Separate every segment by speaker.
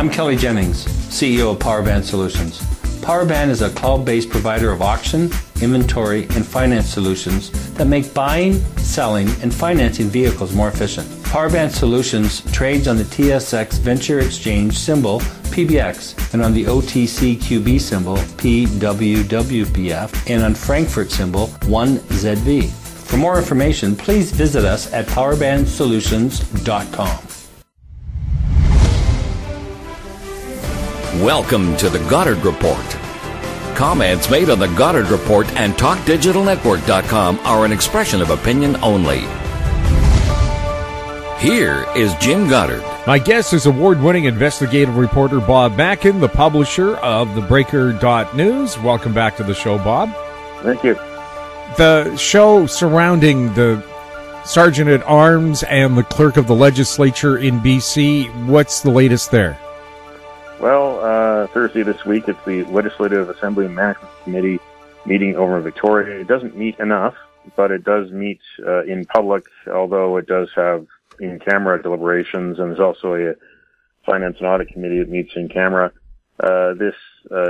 Speaker 1: I'm Kelly Jennings, CEO of PowerBand Solutions. PowerBand is a cloud-based provider of auction, inventory, and finance solutions that make buying, selling, and financing vehicles more efficient. PowerBand Solutions trades on the TSX Venture Exchange symbol PBX and on the OTCQB symbol PWWPF and on Frankfurt symbol 1ZV. For more information, please visit us at powerbandsolutions.com.
Speaker 2: Welcome to the Goddard Report. Comments made on the Goddard Report and TalkDigitalNetwork.com are an expression of opinion only. Here is Jim Goddard.
Speaker 3: My guest is award-winning investigative reporter Bob Mackin, the publisher of thebreaker.news. Welcome back to the show, Bob.
Speaker 4: Thank you.
Speaker 3: The show surrounding the Sergeant-at-Arms and the Clerk of the Legislature in BC, what's the latest there?
Speaker 4: Well, Thursday this week, it's the Legislative Assembly Management Committee meeting over in Victoria. It doesn't meet enough, but it does meet in public, although it does have in-camera deliberations, and there's also a Finance and Audit Committee that meets in camera. This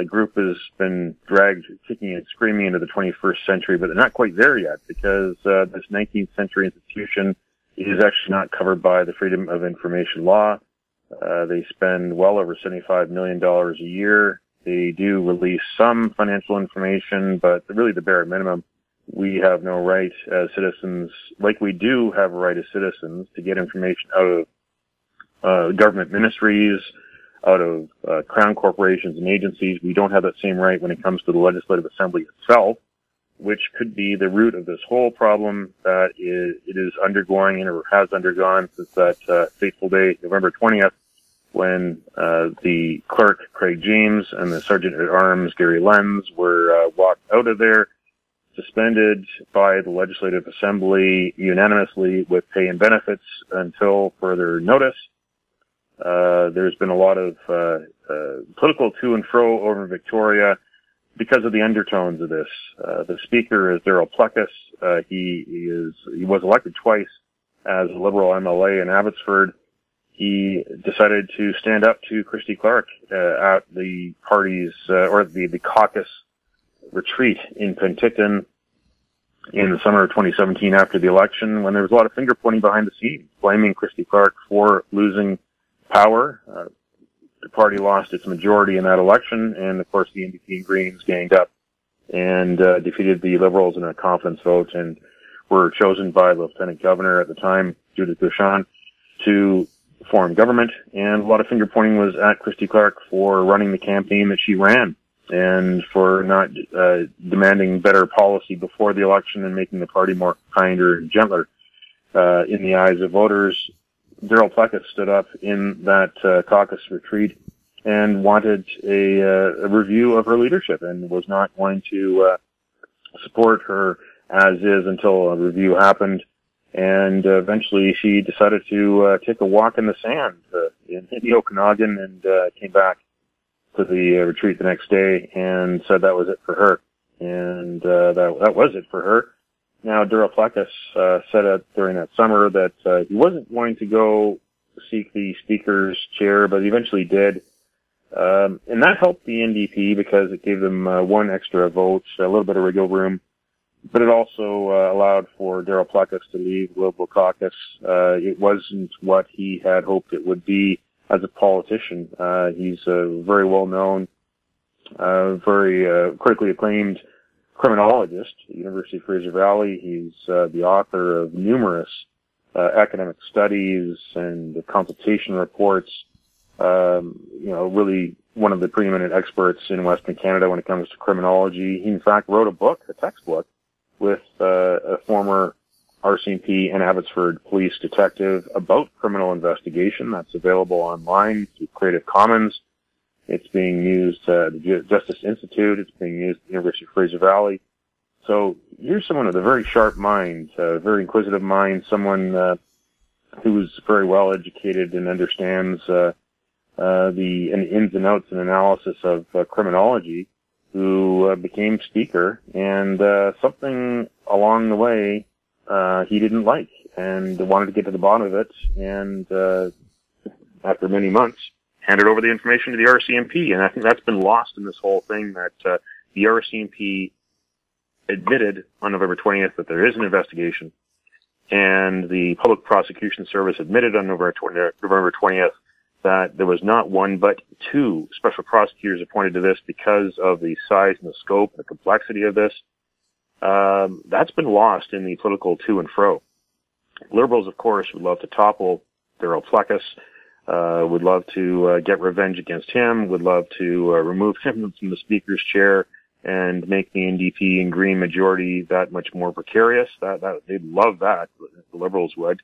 Speaker 4: group has been dragged kicking and screaming into the 21st century, but they're not quite there yet, because this 19th century institution is actually not covered by the Freedom of Information law. They spend well over $75 million a year. They do release some financial information, but really the bare minimum. We have no right as citizens, like we do have a right as citizens, to get information out of government ministries, out of crown corporations and agencies. We don't have that same right when it comes to the Legislative Assembly itself, which could be the root of this whole problem that it is undergoing or has undergone since that fateful day, November 20th, when the clerk, Craig James, and the Sergeant-at-Arms, Gary Lenz, were walked out of there, suspended by the Legislative Assembly unanimously with pay and benefits until further notice. There's been a lot of political to and fro over in Victoria because of the undertones of this. The speaker is Daryl Pluckus. He was elected twice as a Liberal MLA in Abbotsford. He decided to stand up to Christy Clark at the party's or the caucus retreat in Penticton in the summer of 2017 after the election, when there was a lot of finger pointing behind the scenes, blaming Christy Clark for losing power. The party lost its majority in that election, and of course the NDP and Greens ganged up and defeated the Liberals in a confidence vote and were chosen by the Lieutenant Governor at the time, Judith Bouchon, to form government. And a lot of finger pointing was at Christy Clark for running the campaign that she ran and for not demanding better policy before the election and making the party more kinder and gentler in the eyes of voters. Daryl Pluckus stood up in that caucus retreat and wanted a review of her leadership and was not going to support her as is until a review happened. And eventually she decided to take a walk in the sand in the Okanagan and came back to the retreat the next day and said that was it for her. And that was it for her. Now, Daryl Pluckus said during that summer that he wasn't going to go seek the Speaker's chair, but he eventually did. And that helped the NDP because it gave them one extra vote, a little bit of wiggle room. But it also allowed for Daryl Pluckus to leave the Liberal caucus. It wasn't what he had hoped it would be as a politician. He's a very well-known, very critically acclaimed criminologist at the University of Fraser Valley. He's the author of numerous academic studies and consultation reports. Really one of the preeminent experts in Western Canada when it comes to criminology. He, in fact, wrote a book, a textbook, with a former RCMP and Abbotsford police detective about criminal investigation. That's available online through Creative Commons. It's being used at the Justice Institute. It's being used at the University of Fraser Valley. So here's someone with a very sharp mind, a very inquisitive mind, someone who's very well educated and understands the ins and outs and analysis of criminology, who became Speaker, and something along the way he didn't like and wanted to get to the bottom of it. And after many months, handed over the information to the RCMP. And I think that's been lost in this whole thing, that the RCMP admitted on November 20th that there is an investigation, and the Public Prosecution Service admitted on November 20th that there was not one but two special prosecutors appointed to this because of the size and the scope and the complexity of this. That's been lost in the political to and fro. Liberals, of course, would love to topple Daryl Fleckus, would love to get revenge against him, would love to remove him from the Speaker's chair and make the NDP and Green majority that much more precarious. They'd love that, the Liberals would.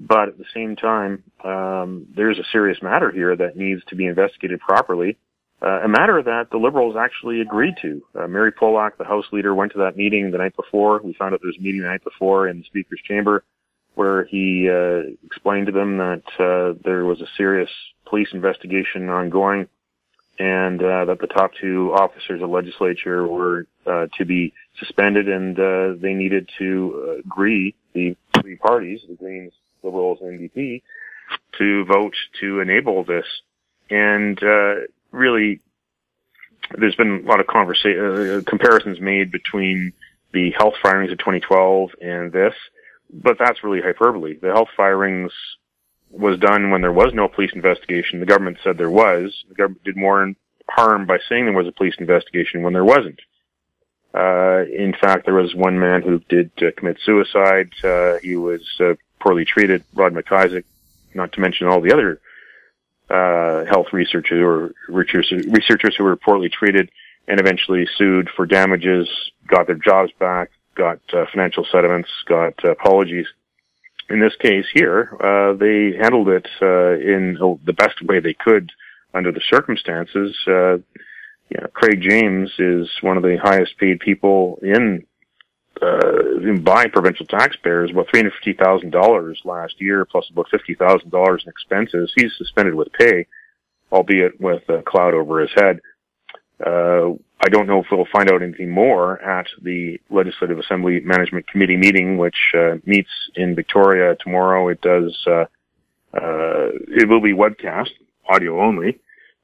Speaker 4: But at the same time, there's a serious matter here that needs to be investigated properly. A matter that the Liberals actually agreed to. Mary Polak, the House Leader, went to that meeting the night before. We found out there was a meeting the night before in the Speaker's chamber where he explained to them that there was a serious police investigation ongoing, and that the top two officers of the Legislature were to be suspended, and they needed to agree, the three parties, the Greens, Liberals, and NDP, to vote to enable this. And really, there's been a lot of comparisons made between the health firings of 2012 and this, but that's really hyperbole. The health firings was done when there was no police investigation. The government said there was. The government did more harm by saying there was a police investigation when there wasn't. In fact, there was one man who did commit suicide. He was poorly treated, Rod McIsaac, not to mention all the other health researchers who were poorly treated and eventually sued for damages, got their jobs back, got financial settlements, got apologies. In this case here, they handled it in the best way they could under the circumstances. Craig James is one of the highest paid people by provincial taxpayers, about $350,000 last year, plus about $50,000 in expenses. He's suspended with pay, albeit with a cloud over his head. I don't know if we'll find out anything more at the Legislative Assembly Management Committee meeting, which meets in Victoria tomorrow. It will be webcast, audio only.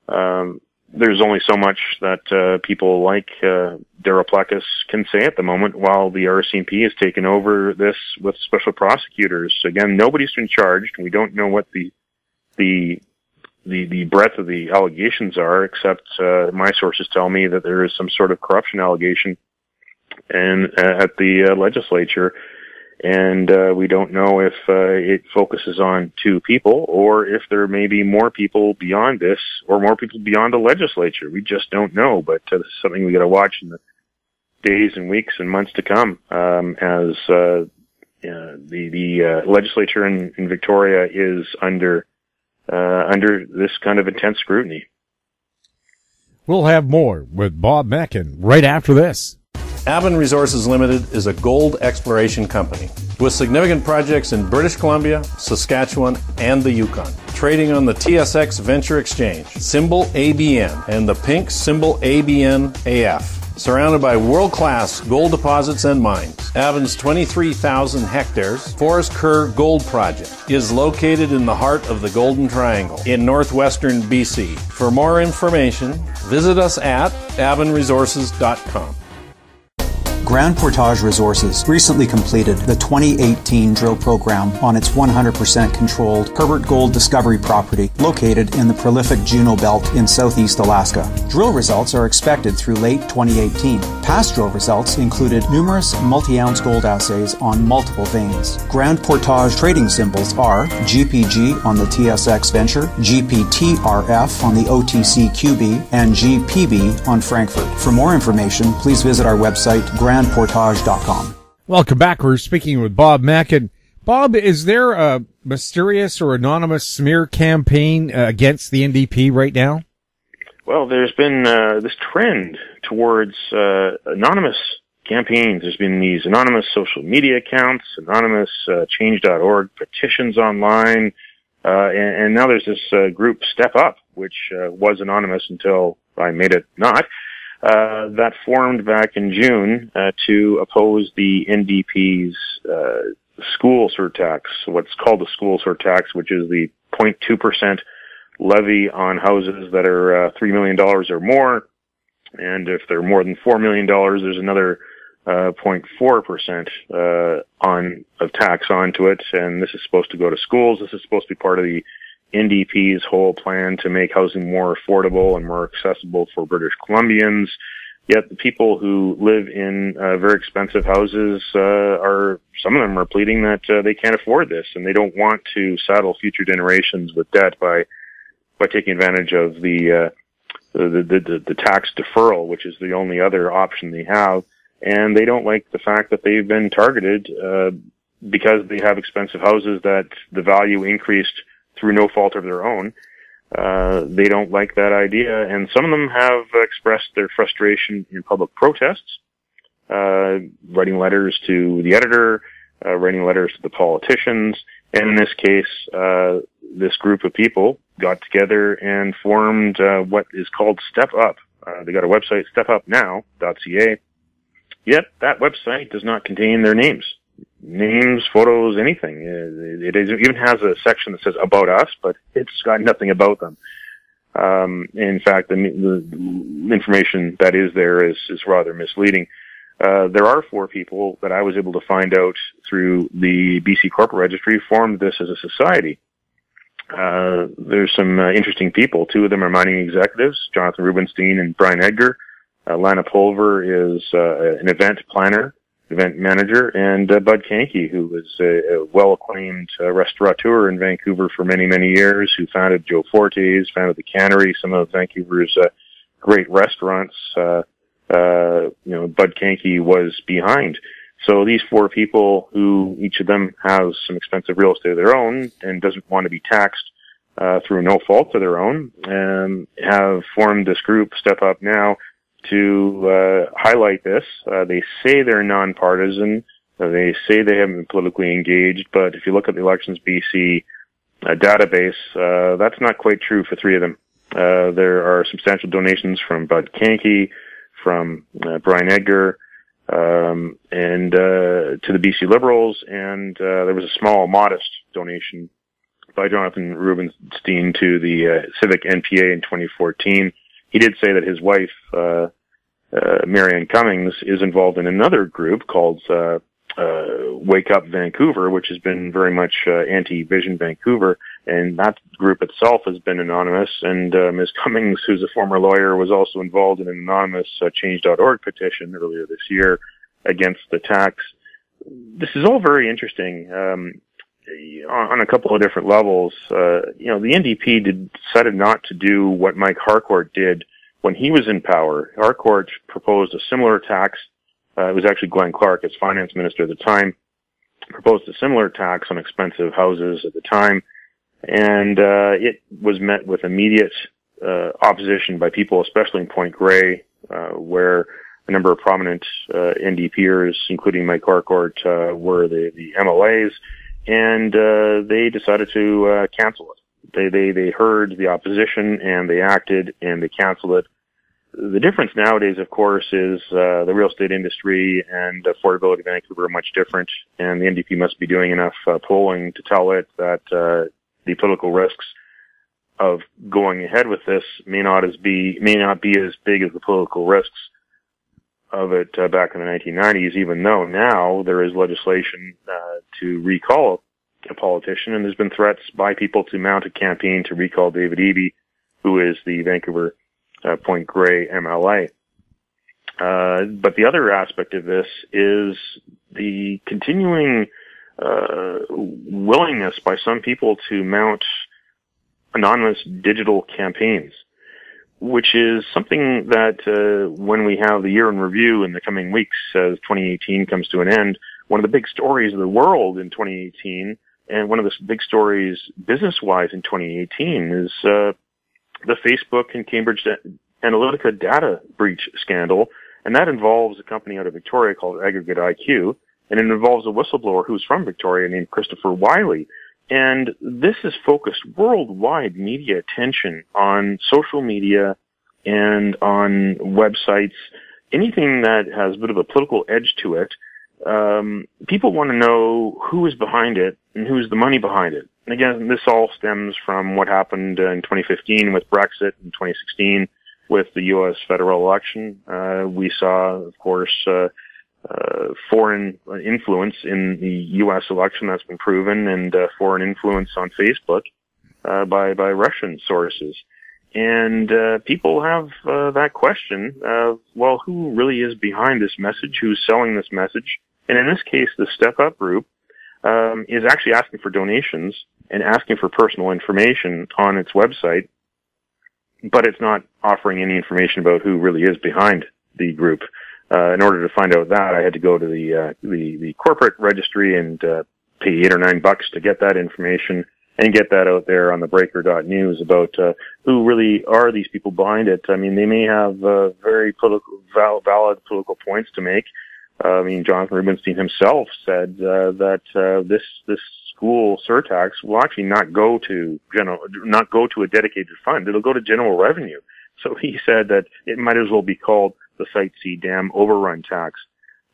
Speaker 4: There's only so much that people like Daryl Fleckus can say at the moment while the RCMP has taken over this with special prosecutors. Again, nobody's been charged. We don't know what the breadth of the allegations are, except my sources tell me that there is some sort of corruption allegation at the legislature, and we don't know if it focuses on two people or if there may be more people beyond this or more people beyond the legislature. We just don't know, but this is something we got to watch in the days and weeks and months to come as the legislature in Victoria is under this kind of intense scrutiny.
Speaker 3: We'll have more with Bob Mackin right after this.
Speaker 5: Avon Resources Limited is a gold exploration company with significant projects in British Columbia, Saskatchewan, and the Yukon. Trading on the TSX Venture Exchange, symbol ABN, and the pink symbol ABN-AF. Surrounded by world-class gold deposits and mines, Avon's 23,000 hectares Forest Kerr Gold Project is located in the heart of the Golden Triangle in northwestern BC. For more information, visit us at avonresources.com.
Speaker 6: Grand Portage Resources recently completed the 2018 drill program on its 100% controlled Herbert Gold Discovery property located in the prolific Juneau Belt in southeast Alaska. Drill results are expected through late 2018. Past drill results included numerous multi-ounce gold assays on multiple veins. Grand Portage trading symbols are GPG on the TSX Venture, GPTRF on the OTC QB, and GPB on Frankfurt. For more information, please visit our website, grandportage.com.
Speaker 3: Welcome back. We're speaking with Bob Mackin. Bob, is there a mysterious or anonymous smear campaign against the NDP right now?
Speaker 4: Well, there's been this trend towards anonymous campaigns. There's been these anonymous social media accounts, anonymous change.org petitions online, and now there's this group Step Up, which was anonymous until I made it not. That formed back in June to oppose the NDP's school surtax, what's called the school surtax, which is the 0.2% levy on houses that are $3 million or more. And if they're more than $4 million, there's another 0.4% of tax onto it. And this is supposed to go to schools. This is supposed to be part of the NDP's whole plan to make housing more affordable and more accessible for British Columbians. Yet the people who live in very expensive houses some of them are pleading that they can't afford this, and they don't want to saddle future generations with debt by taking advantage of the tax deferral, which is the only other option they have. And they don't like the fact that they've been targeted because they have expensive houses that the value increased through no fault of their own. They don't like that idea, and some of them have expressed their frustration in public protests, writing letters to the editor, writing letters to the politicians, and in this case, this group of people got together and formed what is called Step Up. They got a website, stepupnow.ca, yet that website does not contain their names, photos, anything. It even has a section that says About Us, but it's got nothing about them. In fact, the information that is there is rather misleading. There are 4 people that I was able to find out through the BC Corporate Registry formed this as a society. There's some interesting people. 2 of them are mining executives, Jonathan Rubenstein and Brian Edgar. Lana Pulver is an event planner, event manager, and Bud Kanke, who was a well-acclaimed restaurateur in Vancouver for many, many years, who founded Joe Forte's, founded the Cannery, some of Vancouver's great restaurants. Bud Kanke was behind. So these 4 people, who each of them has some expensive real estate of their own and doesn't want to be taxed through no fault of their own, have formed this group, Step Up Now, to highlight this. They say they're nonpartisan. They say they haven't been politically engaged, but if you look at the Elections BC database, that's not quite true for 3 of them. There are substantial donations from Bud Kanke, from Brian Edgar, and to the BC Liberals, and there was a small, modest donation by Jonathan Rubenstein to the Civic NPA in 2014. He did say that his wife, Marianne Cummings, is involved in another group called Wake Up Vancouver, which has been very much anti-Vision Vancouver, and that group itself has been anonymous, and Ms. Cummings, who's a former lawyer, was also involved in an anonymous Change.org petition earlier this year against the tax. This is all very interesting on a couple of different levels. The NDP decided not to do what Mike Harcourt did when he was in power. Harcourt proposed a similar tax. It was actually Glenn Clark, as finance minister at the time, proposed a similar tax on expensive houses at the time, and it was met with immediate opposition by people, especially in Point Grey, where a number of prominent NDPers, including Mike Harcourt, were the MLAs, and they decided to cancel it. They heard the opposition, and they acted, and they canceled it. The difference nowadays, of course, is the real estate industry and affordability in Vancouver are much different, and the NDP must be doing enough polling to tell it that the political risks of going ahead with this may not be as big as the political risks of it back in the 1990s, even though now there is legislation to recall a politician, and there's been threats by people to mount a campaign to recall David Eby, who is the Vancouver Point Grey MLA. But the other aspect of this is the continuing willingness by some people to mount anonymous digital campaigns, which is something that when we have the year in review in the coming weeks as 2018 comes to an end, one of the big stories of the world in 2018, and one of the big stories business-wise in 2018 is the Facebook and Cambridge Analytica data breach scandal, and that involves a company out of Victoria called Aggregate IQ, and it involves a whistleblower who's from Victoria named Christopher Wiley. And this has focused worldwide media attention on social media and on websites, anything that has a bit of a political edge to it. people want to know who is behind it and who's the money behind it. And again, this all stems from what happened in 2015 with Brexit, in 2016 with the U.S. federal election. We saw, of course, foreign influence in the U.S. election that's been proven, and foreign influence on Facebook by Russian sources. And people have that question of, well, who really is behind this message? Who's selling this message? And in this case, the Step Up group is actually asking for donations and asking for personal information on its website, but it's not offering any information about who really is behind the group. In order to find out that, I had to go to the corporate registry and pay $8 or $9 to get that information and get that out there on the breaker.news about who really are these people behind it. I mean, they may have very valid political points to make. I mean, Jonathan Rubinstein himself said that this school surtax will actually not go to a dedicated fund. It'll go to general revenue. So he said that it might as well be called the Site C Dam overrun tax.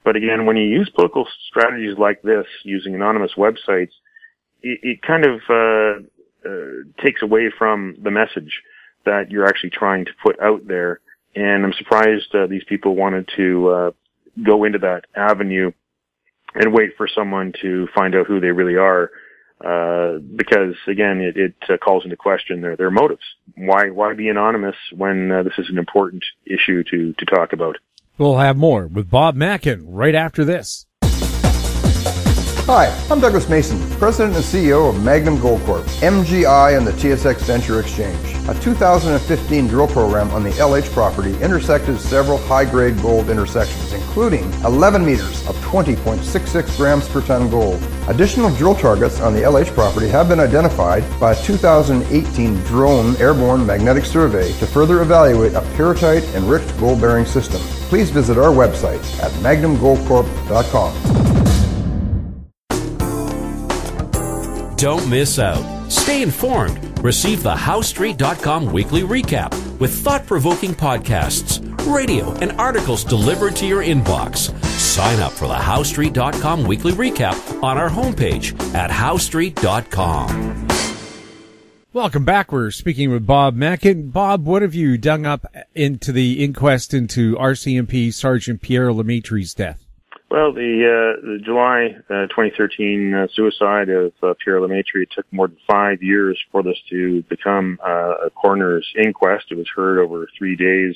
Speaker 4: But again, when you use political strategies like this, using anonymous websites, it kind of takes away from the message that you're actually trying to put out there. And I'm surprised these people wanted to go into that avenue and wait for someone to find out who they really are, because again, it calls into question their motives. Why be anonymous when this is an important issue to talk about?
Speaker 3: We'll have more with Bob Mackin right after this.
Speaker 7: Hi, I'm Douglas Mason, President and CEO of Magnum Gold Corp, MGI and the TSX Venture Exchange. A 2015 drill program on the LH property intersected several high-grade gold intersections, including 11 meters of 20.66 grams per ton gold. Additional drill targets on the LH property have been identified by a 2018 drone airborne magnetic survey to further evaluate a pyrrhotite-enriched gold-bearing system. Please visit our website at magnumgoldcorp.com.
Speaker 8: Don't miss out. Stay informed. Receive the HowStreet.com weekly recap with thought-provoking podcasts, radio, and articles delivered to your inbox. Sign up for the HowStreet.com weekly recap on our homepage at HowStreet.com.
Speaker 3: Welcome back. We're speaking with Bob Mackin. Bob, what have you dug up into the inquest into RCMP Sergeant Pierre Lemaitre's death?
Speaker 4: Well, the July 2013 suicide of Pierre Lemaitre took more than 5 years for this to become a coroner's inquest. It was heard over 3 days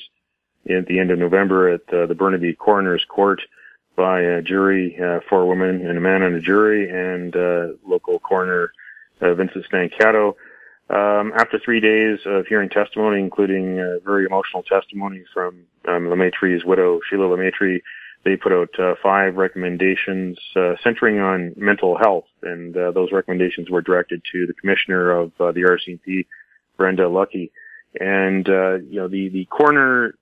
Speaker 4: at the end of November at the Burnaby Coroner's Court by a jury, 4 women and a man on a jury, and local coroner Vincent Stancato. After 3 days of hearing testimony, including very emotional testimony from Lemaitre's widow, Sheila Lemaitre, they put out 5 recommendations centering on mental health, and those recommendations were directed to the commissioner of the RCMP, Brenda Lucky. And the coroner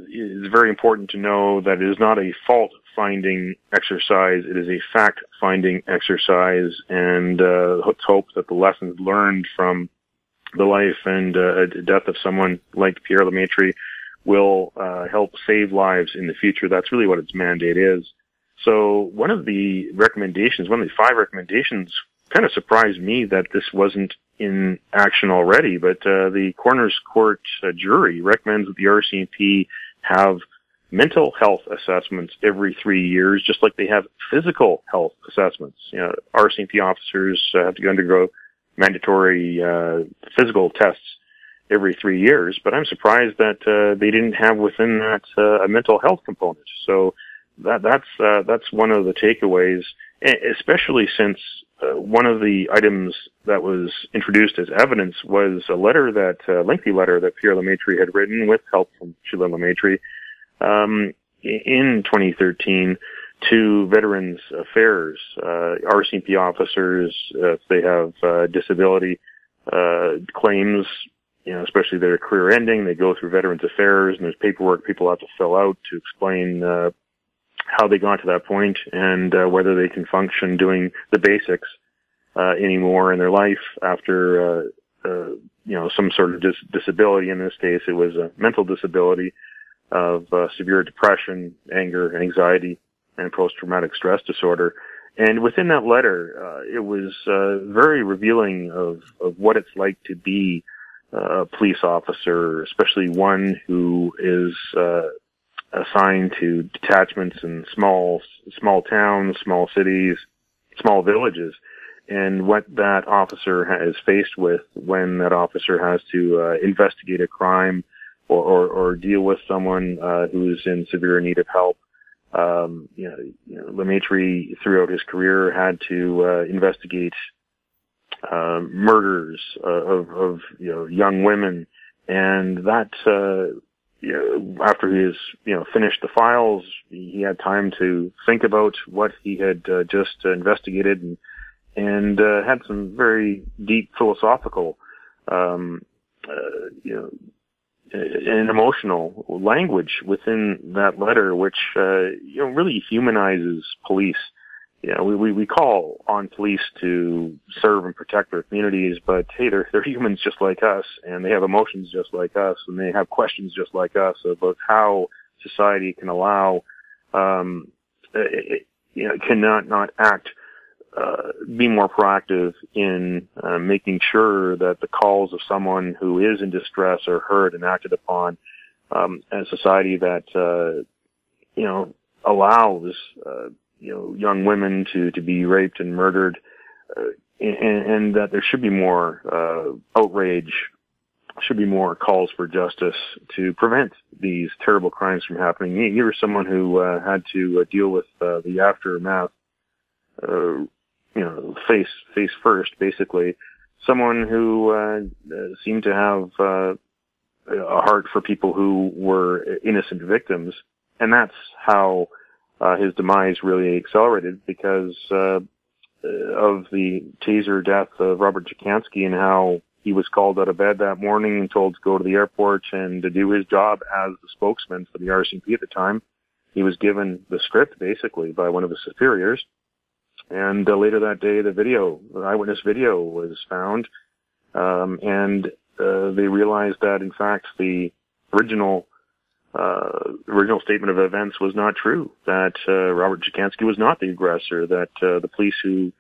Speaker 4: is very important to know that it is not a fault-finding exercise; it is a fact-finding exercise. And let's hope that the lessons learned from the life and death of someone like Pierre Lemaitre will help save lives in the future. That's really what its mandate is. So one of the 5 recommendations kind of surprised me that this wasn't in action already, but the coroner's court jury recommends that the RCMP have mental health assessments every 3 years, just like they have physical health assessments. RCMP officers have to undergo mandatory physical tests every 3 years, but I'm surprised that they didn't have within that a mental health component. So that's one of the takeaways, especially since one of the items that was introduced as evidence was a lengthy letter that Pierre Lemaitre had written with help from Sheila Lemaitre in 2013 to Veterans Affairs, RCMP officers, if they have disability claims, especially their career ending, they go through Veterans Affairs, and there's paperwork people have to fill out to explain how they got to that point and whether they can function doing the basics anymore in their life after some sort of disability. In this case, it was a mental disability of severe depression, anger, anxiety, and post-traumatic stress disorder. And within that letter, it was very revealing of what it's like to be a police officer, especially one who is assigned to detachments in small towns, small cities, small villages, and what that officer is faced with when that officer has to investigate a crime or deal with someone who's in severe need of help. Lemaitre throughout his career had to investigate murders of young women, and that after he has finished the files, he had time to think about what he had just investigated, and had some very deep philosophical and emotional language within that letter, which really humanizes police. We call on police to serve and protect their communities, but hey, they're humans just like us, and they have emotions just like us, and they have questions just like us about how society can allow, cannot not act, be more proactive in making sure that the calls of someone who is in distress are heard and acted upon. A society that allows young women to be raped and murdered, and that there should be more outrage, should be more calls for justice to prevent these terrible crimes from happening. You were someone who had to deal with the aftermath, face first, basically. Someone who seemed to have a heart for people who were innocent victims, and that's how his demise really accelerated, because of the taser death of Robert Jacansky, and how he was called out of bed that morning and told to go to the airport and to do his job as the spokesman for the RCMP at the time. He was given the script, basically, by one of his superiors. And later that day, the eyewitness video was found, and they realized that, in fact, the original statement of events was not true, that Robert Jacansky was not the aggressor, that the police who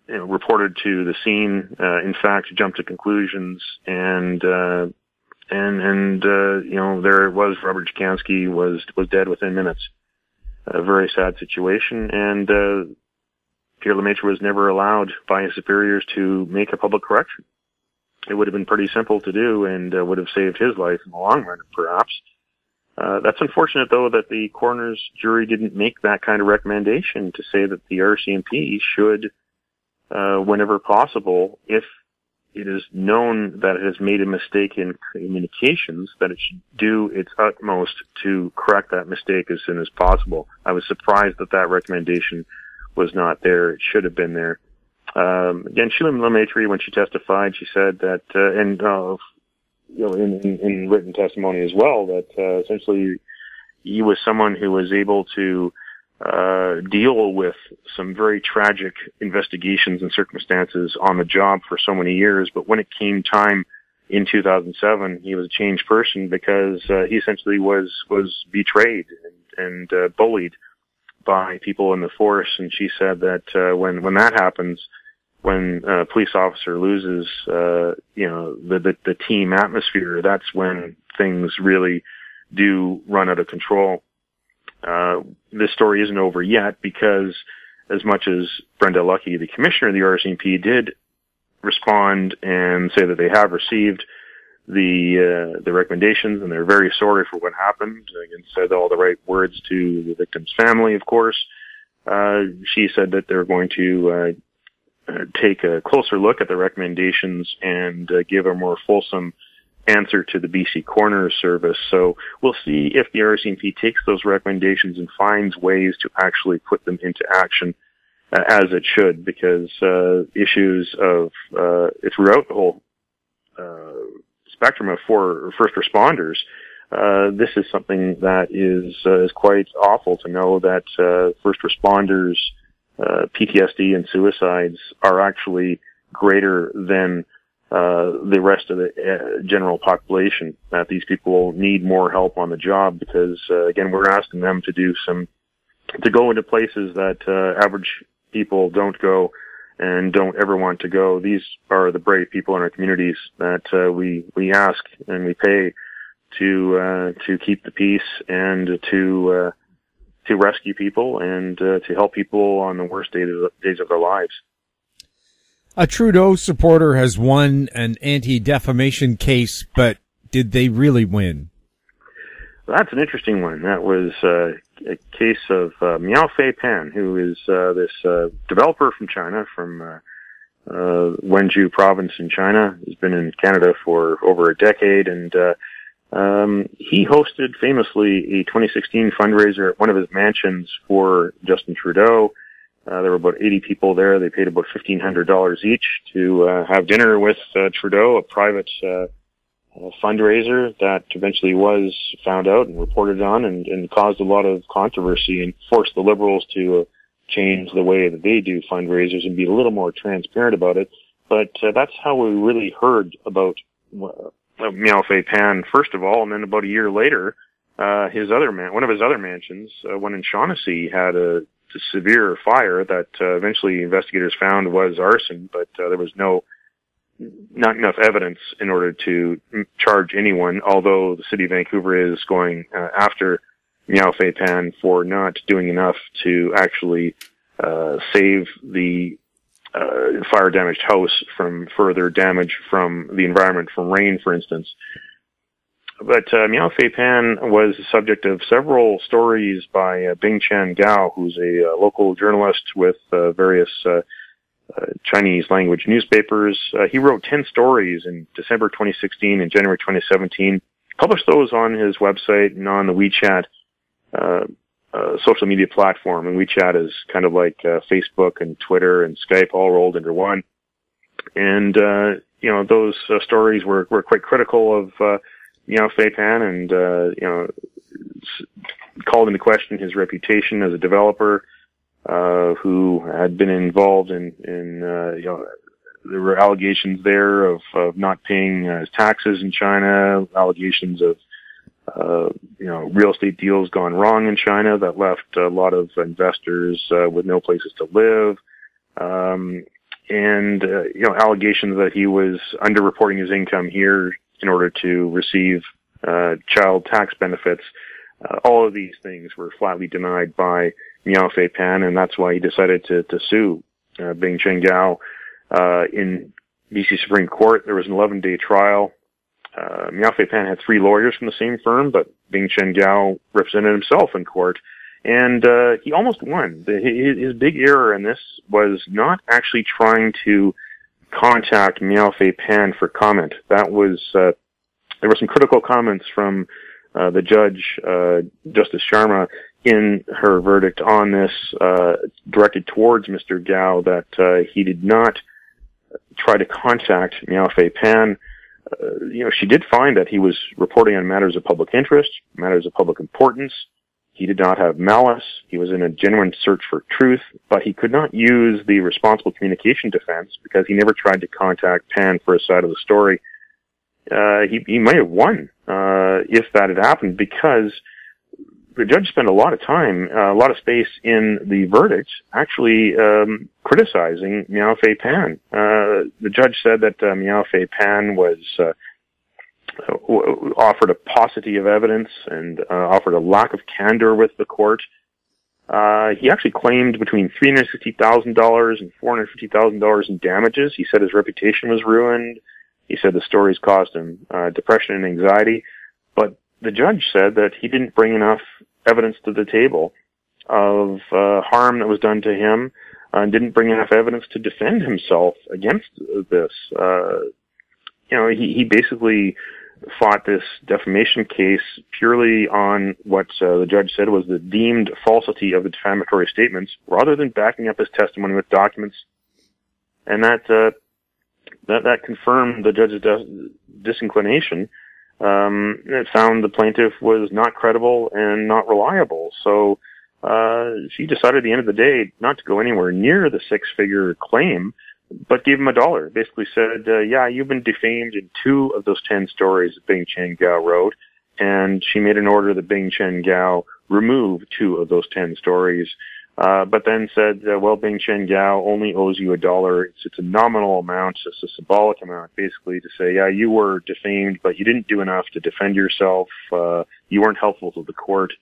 Speaker 4: reported to the scene, in fact, jumped to conclusions, and there it was, Robert Jacansky was dead within minutes. A very sad situation, and Pierre Lemaitre was never allowed by his superiors to make a public correction. It would have been pretty simple to do, and would have saved his life in the long run, perhaps. That's unfortunate, though, that the coroner's jury didn't make that kind of recommendation to say that the RCMP should, whenever possible, if it is known that it has made a mistake in communications, that it should do its utmost to correct that mistake as soon as possible. I was surprised that recommendation was not there. It should have been there. Again, Sheila Lemaitre, when she testified, she said that, in written testimony as well, that essentially he was someone who was able to deal with some very tragic investigations and circumstances on the job for so many years. But when it came time in 2007, he was a changed person, because he essentially was betrayed and bullied by people in the force. And she said that when that happens, when a police officer loses the team atmosphere, that's when things really do run out of control. This story isn't over yet, because as much as Brenda Lucki, the commissioner of the RCMP, did respond and say that they have received the recommendations and they're very sorry for what happened, and said all the right words to the victim's family, of course, she said that they're going to take a closer look at the recommendations and give a more fulsome answer to the BC Coroner's Service. So we'll see if the RCMP takes those recommendations and finds ways to actually put them into action as it should, because issues of throughout the whole spectrum of first responders, this is something that is quite awful to know that first responders' PTSD and suicides are actually greater than the rest of the general population, that these people need more help on the job because, again, we're asking them to go into places that average people don't go and don't ever want to go. These are the brave people in our communities that we ask and we pay to keep the peace and to rescue people and to help people on the worst days of their lives.
Speaker 3: A Trudeau supporter has won an anti-defamation case, but did they really win?
Speaker 4: That's an interesting one. That was a case of Miao Fei-pan, who is this developer from China, from Wenzhou province in China. He's been in Canada for over a decade, and he hosted famously a 2016 fundraiser at one of his mansions for Justin Trudeau. There were about 80 people there. They paid about $1,500 each to have dinner with Trudeau, a private fundraiser that eventually was found out and reported on and caused a lot of controversy and forced the Liberals to change the way that they do fundraisers and be a little more transparent about it. But that's how we really heard about Miao Fei-pan, first of all, and then about a year later, one of his other mansions, one in Shaughnessy, had a severe fire that eventually investigators found was arson, but there was not enough evidence in order to charge anyone, although the city of Vancouver is going after Miao Fei-pan for not doing enough to actually save the fire-damaged house from further damage from the environment, from rain, for instance. But Miao Fei-pan was the subject of several stories by Bing-Chen Gao, who's a local journalist with various Chinese language newspapers. He wrote 10 stories in December 2016 and January 2017, published those on his website and on the WeChat social media platform. And WeChat is kind of like Facebook and Twitter and Skype all rolled into one. And, those stories were quite critical of Miao Fei-pan and, called into question his reputation as a developer, who had been involved in there were allegations there of not paying his taxes in China, allegations of, real estate deals gone wrong in China that left a lot of investors, with no places to live. Allegations that he was underreporting his income here in order to receive child tax benefits. All of these things were flatly denied by Miao Fei-pan, and that's why he decided to sue Bing-Chen Gao in BC Supreme Court. There was an 11-day trial. Miao Fei-pan had 3 lawyers from the same firm, but Bing-Chen Gao represented himself in court, and he almost won. His big error in this was not actually trying to contact Miao Fei-pan for comment. That was there were some critical comments from the judge, Justice Sharma, in her verdict on this, directed towards Mr. Gao, that he did not try to contact Miao Fei-pan. She did find that he was reporting on matters of public interest, matters of public importance. He did not have malice. He was in a genuine search for truth, but he could not use the responsible communication defense because he never tried to contact Pan for a side of the story. He might have won if that had happened, because the judge spent a lot of time, a lot of space in the verdict actually criticizing Miao Fei-pan. The judge said that Miao Fei-pan was offered a paucity of evidence and offered a lack of candor with the court. He actually claimed between $360,000 and $450,000 in damages. He said his reputation was ruined. He said the stories caused him depression and anxiety. But the judge said that he didn't bring enough evidence to the table of harm that was done to him, and didn't bring enough evidence to defend himself against this. He basically fought this defamation case purely on what the judge said was the deemed falsity of the defamatory statements, rather than backing up his testimony with documents. And that confirmed the judge's disinclination. It found the plaintiff was not credible and not reliable. So she decided at the end of the day not to go anywhere near the 6-figure claim but gave him $1. Basically said, yeah, you've been defamed in 2 of those 10 stories that Bing Chen Gao wrote. And she made an order that Bing Chen Gao remove 2 of those 10 stories. But then said, well, Bing Chen Gao only owes you $1. It's a nominal amount. It's a symbolic amount, basically, to say, yeah, you were defamed, but you didn't do enough to defend yourself. You weren't helpful to the court.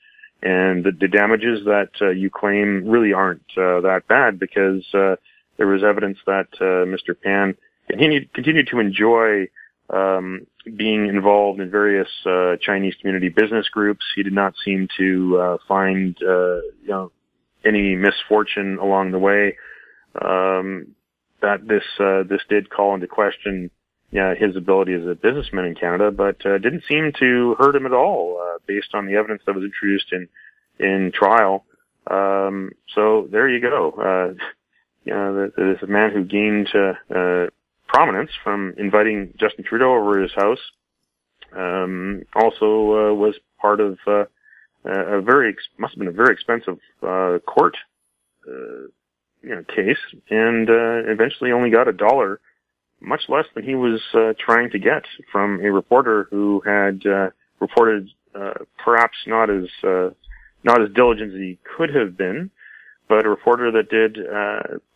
Speaker 4: And the damages that you claim really aren't that bad, because there was evidence that Mr. Pan continued to enjoy being involved in various Chinese community business groups. He did not seem to find any misfortune along the way. That this did call into question his ability as a businessman in Canada, but didn't seem to hurt him at all based on the evidence that was introduced in trial. So there you go. There's a man who gained prominence from inviting Justin Trudeau over to his house. Also was part of must have been a very expensive court case, and eventually only got $1, much less than he was trying to get from a reporter who had reported perhaps not as diligent as he could have been, but a reporter that did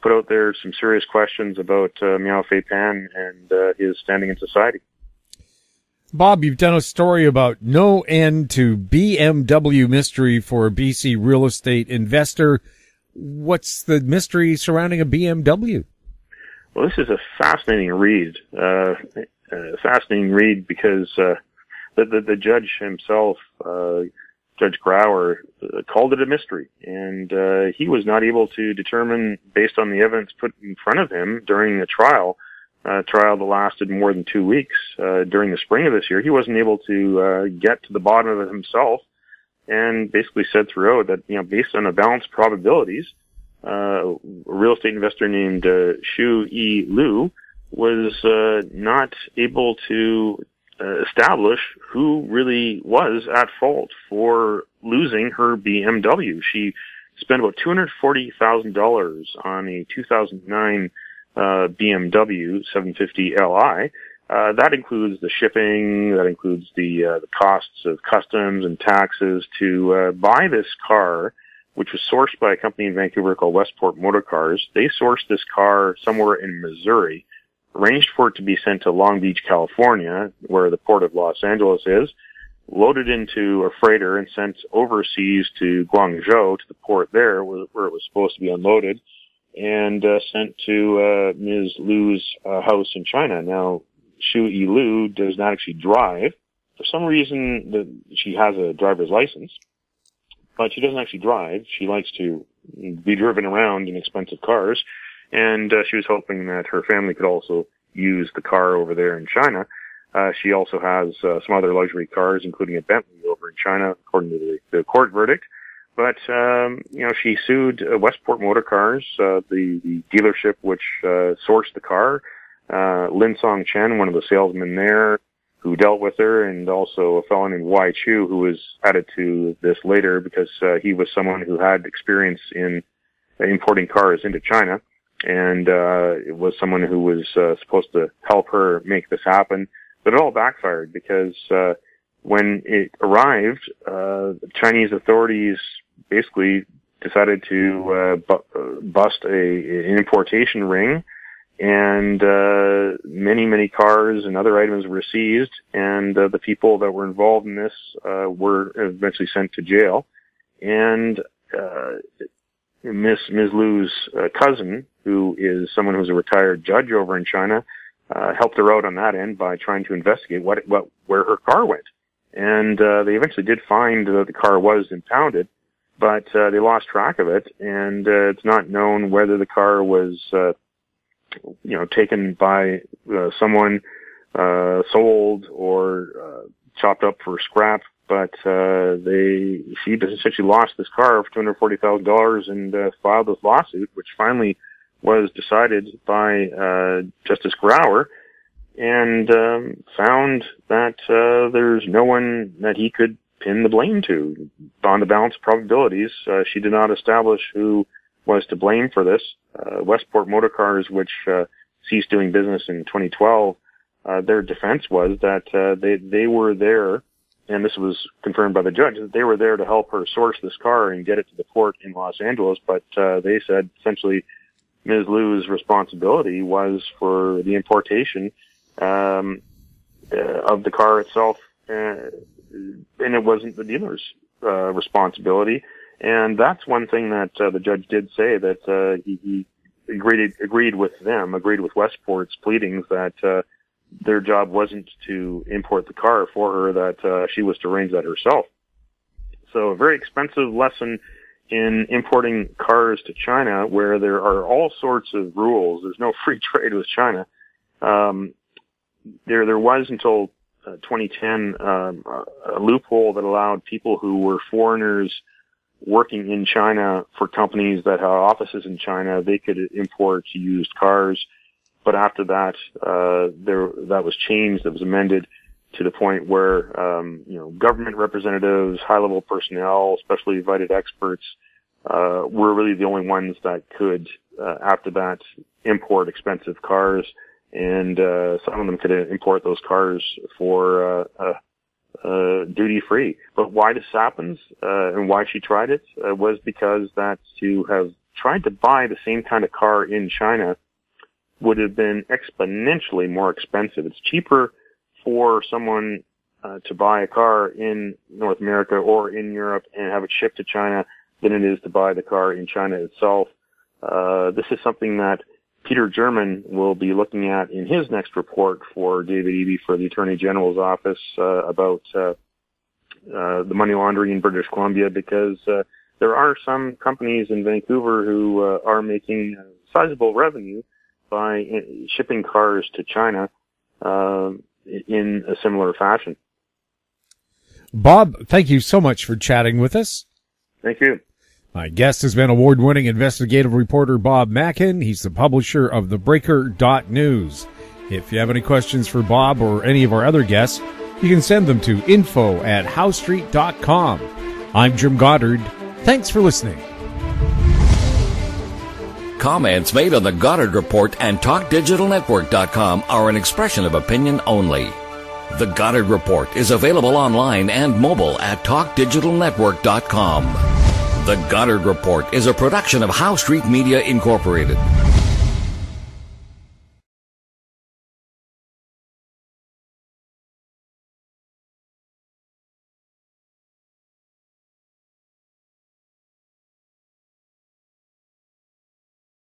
Speaker 4: put out there some serious questions about Miao Fei Pan and his standing in society.
Speaker 3: Bob, you've done a story about no end to BMW mystery for a BC real estate investor. What's the mystery surrounding a BMW?
Speaker 4: Well, this is a fascinating read. Because the judge himself, Judge Grauer, called it a mystery, and he was not able to determine, based on the evidence put in front of him during the trial that lasted more than 2 weeks during the spring of this year. He wasn't able to get to the bottom of it himself, and basically said throughout that, based on the balanced probabilities, a real estate investor named Xu Yi Lu was not able to establish who really was at fault for losing her BMW. She spent about $240,000 on a 2009 BMW 750 Li. That includes the shipping, that includes the costs of customs and taxes to buy this car, which was sourced by a company in Vancouver called Westport Motor Cars. They sourced this car somewhere in Missouri, arranged for it to be sent to Long Beach, California, where the port of Los Angeles is, loaded into a freighter and sent overseas to Guangzhou, to the port there, where it was supposed to be unloaded, and sent to Ms. Lu's house in China. Now, Xu Yi Lu does not actually drive. For some reason, she has a driver's license, but she doesn't actually drive. She likes to be driven around in expensive cars, and she was hoping that her family could also use the car over there in China. She also has some other luxury cars, including a Bentley over in China, according to the court verdict. But, she sued Westport Motor Cars, the dealership which sourced the car. Lin Song Chen, one of the salesmen there, who dealt with her, and also a fellow named Wai Chu, who was added to this later because he was someone who had experience in importing cars into China, and it was someone who was supposed to help her make this happen. But it all backfired because when it arrived, the Chinese authorities basically decided to bust an importation ring, and many cars and other items were seized, and the people that were involved in this were eventually sent to jail. And Ms. Lu's cousin, who is someone who's a retired judge over in China, helped her out on that end by trying to investigate where her car went. And they eventually did find that the car was impounded, but they lost track of it, and it's not known whether the car was taken by someone, sold, or chopped up for scrap. But she essentially lost this car for $240,000 and filed this lawsuit, which finally was decided by Justice Grauer, and found that there's no one that he could pin the blame to. On the balance of probabilities, she did not establish who was to blame for this. Westport Motor Cars, which ceased doing business in 2012, their defense was that they were there, and this was confirmed by the judge, that they were there to help her source this car and get it to the port in Los Angeles. But they said essentially Ms. Liu's responsibility was for the importation of the car itself, and it wasn't the dealer's responsibility. And that's one thing that the judge did say, that he agreed with Westport's pleadings that their job wasn't to import the car for her, that she was to arrange that herself. So a very expensive lesson in importing cars to China, where there are all sorts of rules. There's no free trade with China. There was until 2010 a loophole that allowed people who were foreigners working in China for companies that have offices in China, they could import used cars. But after that, that was changed. That was amended to the point where, government representatives, high-level personnel, specially invited experts, were really the only ones that could, after that, import expensive cars. And some of them could import those cars for duty-free. But why this happens, and why she tried it, was because that to have tried to buy the same kind of car in China would have been exponentially more expensive. It's cheaper for someone to buy a car in North America or in Europe and have it shipped to China than it is to buy the car in China itself. This is something that Peter German will be looking at in his next report for David Eby for the Attorney General's office about the money laundering in British Columbia, because there are some companies in Vancouver who are making sizable revenue by shipping cars to China in a similar fashion.
Speaker 3: Bob, thank you so much for chatting with us.
Speaker 4: Thank you.
Speaker 3: My guest has been award-winning investigative reporter Bob Mackin. He's the publisher of thebreaker.news. If you have any questions for Bob or any of our other guests, you can send them to info@howstreet.com. I'm Jim Goddard. Thanks for listening.
Speaker 2: Comments made on the Goddard Report and TalkDigitalNetwork.com are an expression of opinion only. The Goddard Report is available online and mobile at TalkDigitalNetwork.com. The Goddard Report is a production of Howe Street Media Incorporated.